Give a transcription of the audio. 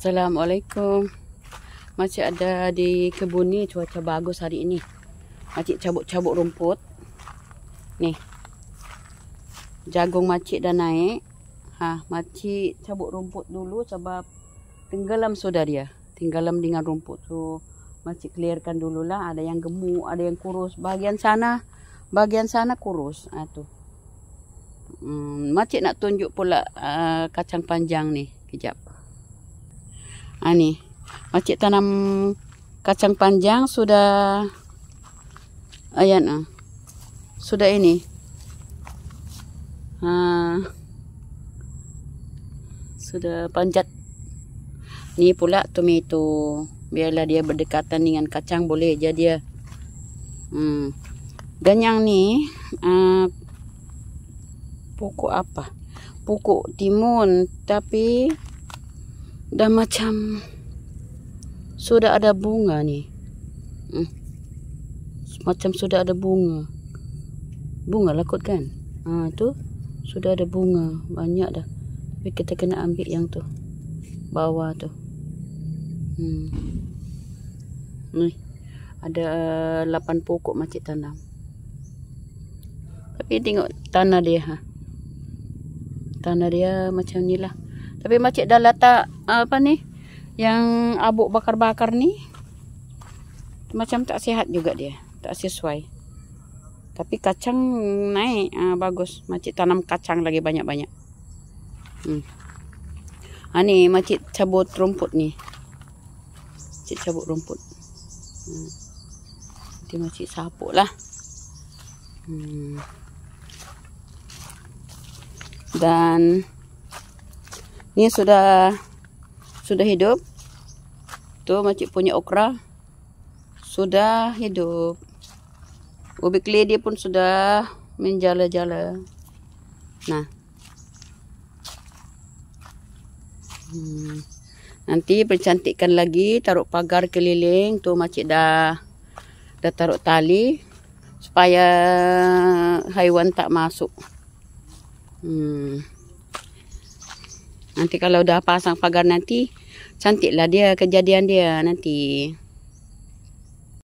Assalamualaikum. Makcik ada di kebun ni, cuaca bagus hari ini. Makcik cabut-cabut rumput. Nih. Jagung makcik dah naik. Makcik cabut rumput dulu sebab tenggelam sudah dia. Tenggelam dengan rumput. So, makcik clearkan dululah. Ada yang gemuk, ada yang kurus. Bahagian sana kurus. Tu. Makcik nak tunjuk pula kacang panjang ni. Kejap. Ni. Makcik tanam kacang panjang sudah sudah ini. Sudah panjat. Ni pula tomato. Biarlah dia berdekatan dengan kacang boleh je dia. Dan yang ni pokok apa? Pokok timun, tapi dah macam sudah ada bunga ni. Macam sudah ada bunga. Bunga lah kot kan? Tu sudah ada bunga. Banyak dah. Tapi kita kena ambil yang tu. Bawah tu. Ni. Ada 8 pokok makcik tanam. Tapi tengok tanah dia. Tanah dia macam ni lah. Tapi makcik dah letak yang abuk bakar-bakar ni. Macam tak sihat juga dia. Tak sesuai. Tapi kacang naik. Bagus. Makcik tanam kacang lagi banyak-banyak. Ni makcik cabut rumput ni. Makcik cabut rumput. Nanti makcik sapuk lah. Dan ni sudah hidup. Tu makcik punya okra sudah hidup. Ubi keledi pun sudah menjala-jala. Nah. Nanti percantikkan lagi, taruh pagar keliling. Tu makcik dah taruh tali supaya haiwan tak masuk. Nanti kalau dah pasang pagar nanti, cantiklah dia, kejadian dia nanti.